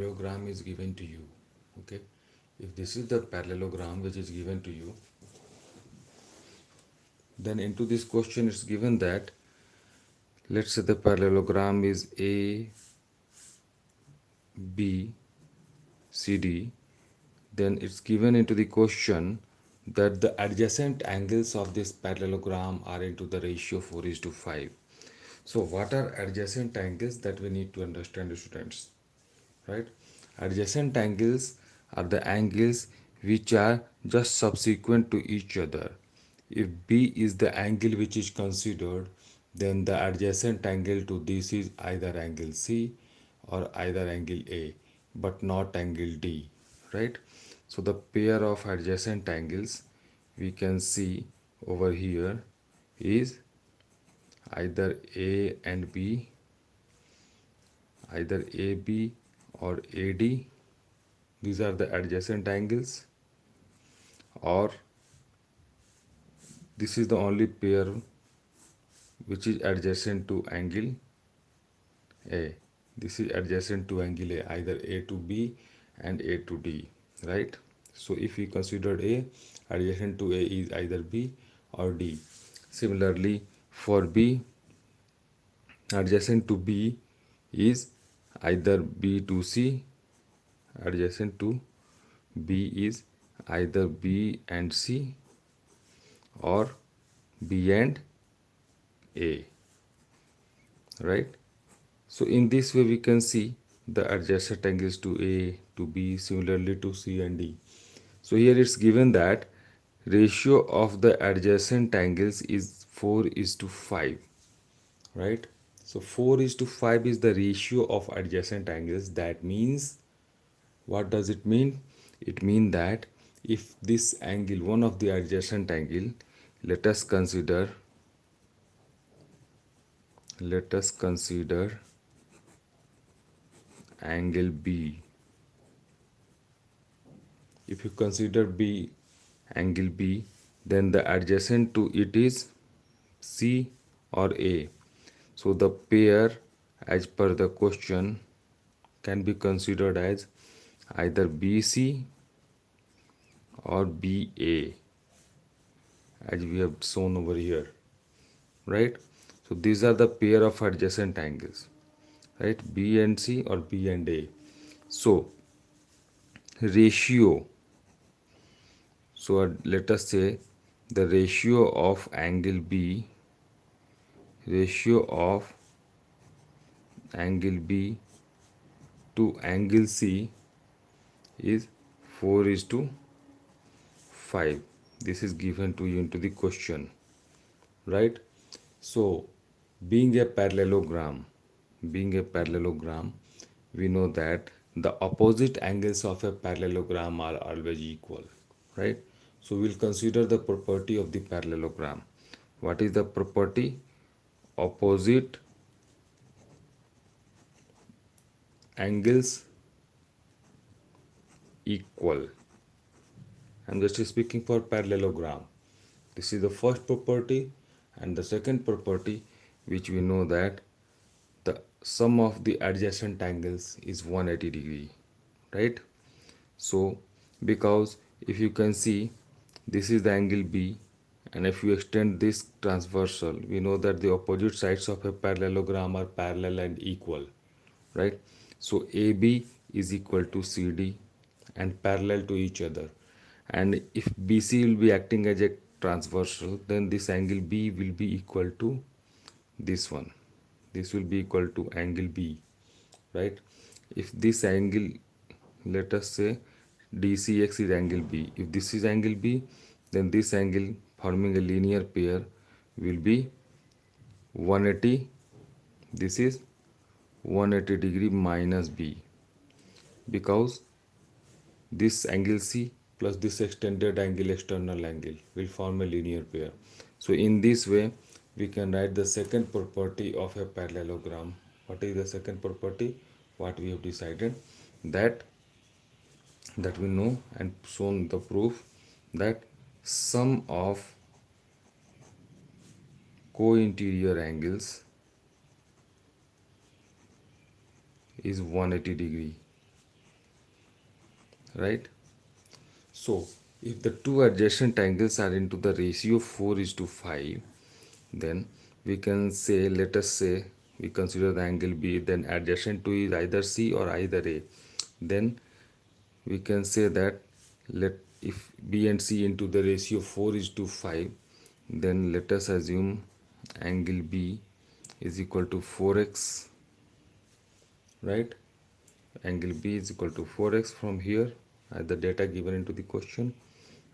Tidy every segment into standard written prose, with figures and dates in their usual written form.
parallelogram is given to you. Okay, if this is the parallelogram which is given to you, then into this question it's given that, let's say the parallelogram is a b c d, then it's given into the question that the adjacent angles of this parallelogram are into the ratio 4 is to 5. So what are adjacent angles that we need to understand, students? Right, adjacent angles are the angles which are just subsequent to each other. If b is the angle which is considered, then the adjacent angle to this is either angle c or either angle a, but not angle d. Right, so the pair of adjacent angles we can see over here is either a and b, either AB or AD. These are the adjacent angles, or this is the only pair which is adjacent to angle A. This is adjacent to angle A, either A to B and A to D, right? So if we consider A, adjacent to A is either B or D. Similarly, for B, adjacent to B is either B to C, adjacent to B is either B and C or B and A, right? So in this way we can see the adjacent angles to A, to B, similarly to C and D. So here it's given that ratio of the adjacent angles is 4 is to 5, right? So 4 is to 5 is the ratio of adjacent angles. That means, what does it mean? It means that if this angle, one of the adjacent angle, let us consider angle B. If you consider B, angle B, then the adjacent to it is C or A. So the pair as per the question can be considered as either BC or BA, as we have shown over here, right? So these are the pair of adjacent angles, right? B and C or B and A. So ratio, so let us say the ratio of angle B, ratio of angle B to angle C is 4 is to 5. This is given to you into the question, right? So being a parallelogram, we know that the opposite angles of a parallelogram are always equal, right? So we'll consider the property of the parallelogram. What is the property? Opposite angles equal. I'm just speaking for parallelogram. This is the first property, and the second property, which we know that the sum of the adjacent angles is 180 degree, right? So because if you can see, this is the angle B, and if you extend this transversal, we know that the opposite sides of a parallelogram are parallel and equal, right? So AB is equal to CD and parallel to each other, and if BC will be acting as a transversal, then this angle B will be equal to this one. This will be equal to angle B, right? If this angle, let us say DCX is angle B. If this is angle B, then this angle forming a linear pair will be 180. This is 180 degree minus B, because this angle C plus this extended angle, external angle, will form a linear pair. So in this way we can write the second property of a parallelogram. What is the second property? What we have decided, that we know and shown the proof, that sum of co-interior angles is 180 degree. right? So if the two adjacent angles are into the ratio 4:5, then we can say, let us say we consider the angle B, then adjacent to is either C or either A. Then we can say that, let if B and C into the ratio 4:5, then let us assume angle B is equal to 4x, right? Angle B is equal to 4x from here as the data given into the question,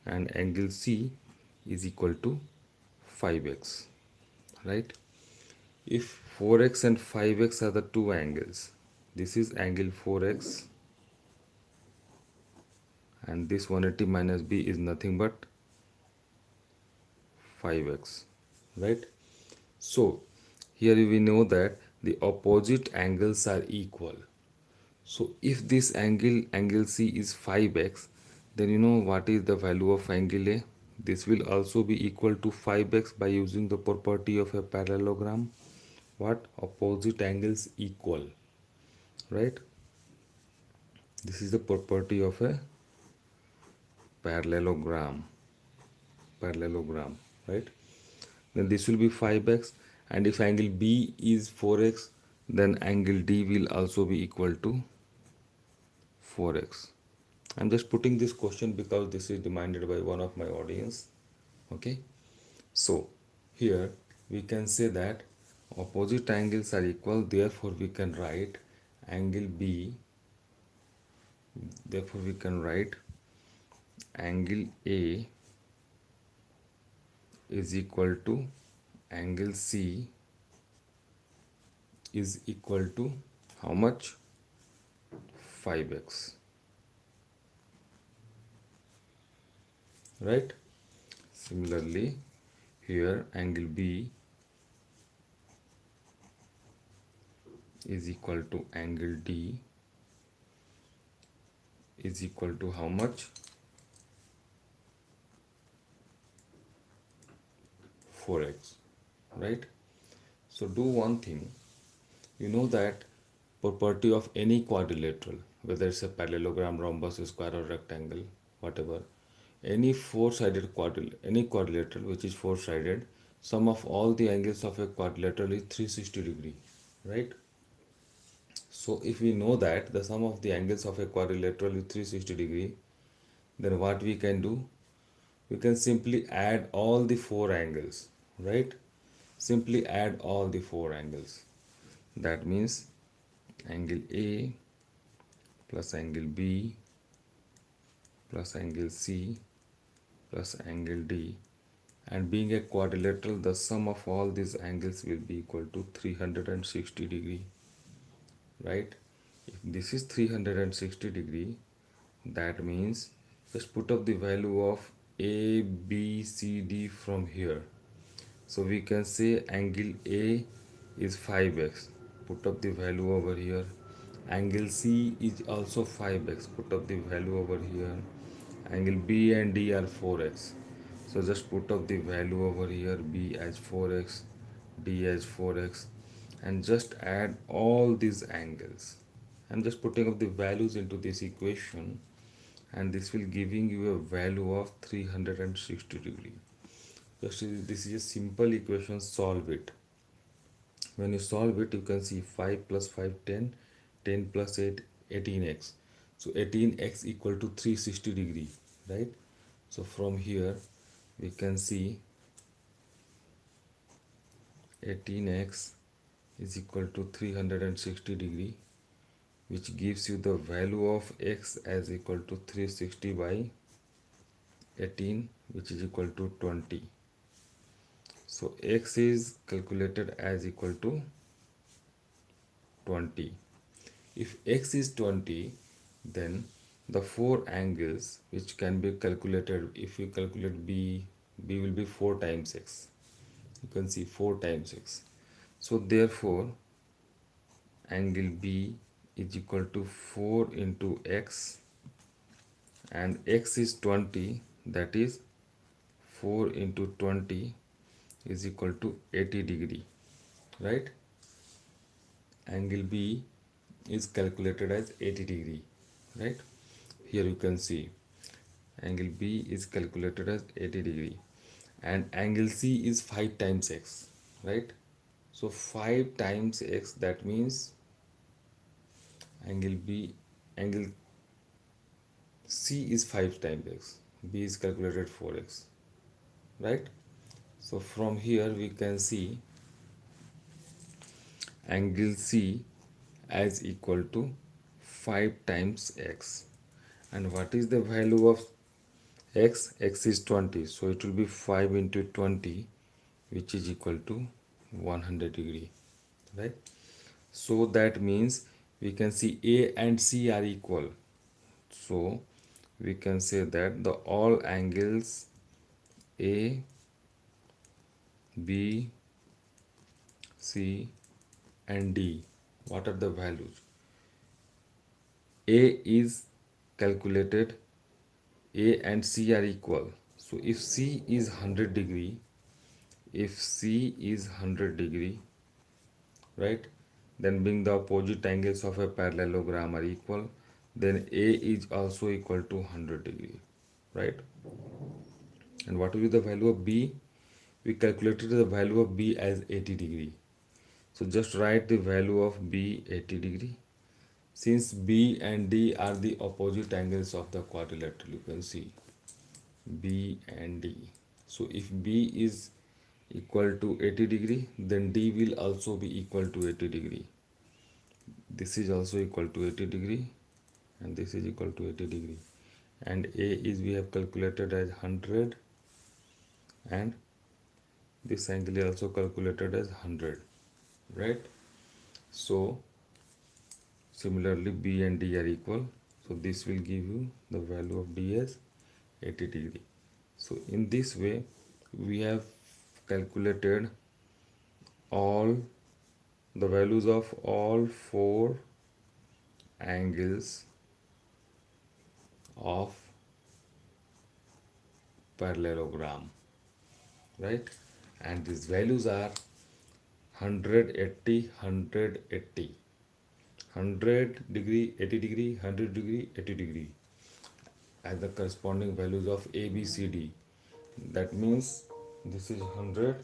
and angle C is equal to 5x, right? If 4x and 5x are the two angles, this is angle 4x, and this 180 minus b is nothing but 5x, right? So here we know that the opposite angles are equal. So if this angle C is 5x, then you know what is the value of angle A? This will also be equal to 5x by using the property of a parallelogram. What? Opposite angles equal, right? This is the property of a parallelogram. Parallelogram, right? Then this will be 5x, and if angle B is 4x, then angle D will also be equal to 4x. I'm just putting this question because this is demanded by one of my audience. Okay, so here we can say that opposite angles are equal, therefore we can write angle B, therefore we can write angle A is equal to angle C is equal to how much? 5x, right? Similarly, here angle B is equal to angle D is equal to how much? 4x, right? So do one thing, you know that property of any quadrilateral, whether it's a parallelogram, rhombus, square or rectangle, whatever, any four-sided any quadrilateral which is four-sided, sum of all the angles of a quadrilateral is 360 degree, right? So if we know that the sum of the angles of a quadrilateral is 360 degree, then what we can do? We can simply add all the four angles, right? Simply add all the four angles. That means angle A plus angle B plus angle C plus angle D, and being a quadrilateral, the sum of all these angles will be equal to 360 degree, right? If this is 360 degree, that means just put up the value of A, B, C, D from here. So we can say angle A is 5x, put up the value over here. Angle C is also 5x, put up the value over here. Angle B and D are 4x, so just put up the value over here, B as 4x, D as 4x, and just add all these angles. I'm just putting up the values into this equation, and this will giving you a value of 360 degree. Just this is a simple equation, solve it. When you solve it, you can see 5 plus 5 10, 10 plus 8 18x. So 18x equal to 360 degree, right? So from here we can see 18x is equal to 360 degree, which gives you the value of x as equal to 360 by 18, which is equal to 20. So x is calculated as equal to 20. If x is 20, then the four angles which can be calculated, if you calculate b, b will be 4 times x. You can see 4 times x. So therefore angle B is equal to 4 into x, and x is 20, that is 4 into 20 is equal to 80 degree, right? Angle B is calculated as 80 degree, right? here you can see angle B is calculated as 80 degree and angle C is 5 times x, right? So 5 times x, that means angle C is 5 times x, B is calculated 4x, right? So from here we can see angle C as equal to 5 times x. And what is the value of x? X is 20, so it will be 5 into 20, which is equal to 100 degree, right? So that means we can see A and C are equal. So we can say that the all angles A, B, C and D, what are the values? A is calculated, A and C are equal. So if C is 100 degree, if C is 100 degree, right, then being the opposite angles of a parallelogram are equal, then A is also equal to 100 degree, right? And what will be the value of B? We calculated the value of B as 80 degree. So just write the value of B 80 degree. Since B and D are the opposite angles of the quadrilateral, you can see B and D. So if B is equal to 80 degree, then D will also be equal to 80 degree. This is also equal to 80 degree and this is equal to 80 degree. And A is we have calculated as 100 and this angle is also calculated as 100, right? So similarly B and D are equal, so this will give you the value of D as 80 degree. So in this way we have calculated all the values of all four angles of parallelogram, right? And these values are 180, 180, 100 degree, 80 degree, 100 degree, 80 degree as the corresponding values of A, B, C, D. That means this is 100,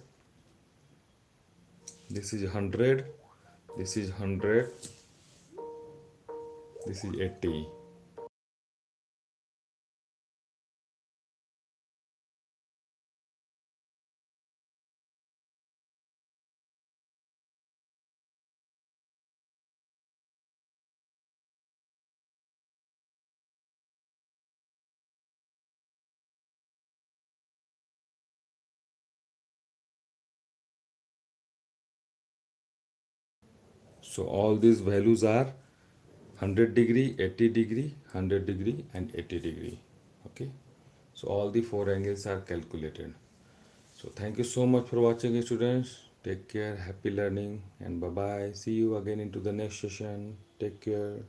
this is 100, this is 100, this is 80. So all these values are 100 degree, 80 degree, 100 degree and 80 degree. Okay. So all the four angles are calculated. So thank you so much for watching, students. Take care, happy learning and bye bye. See you again into the next session. Take care.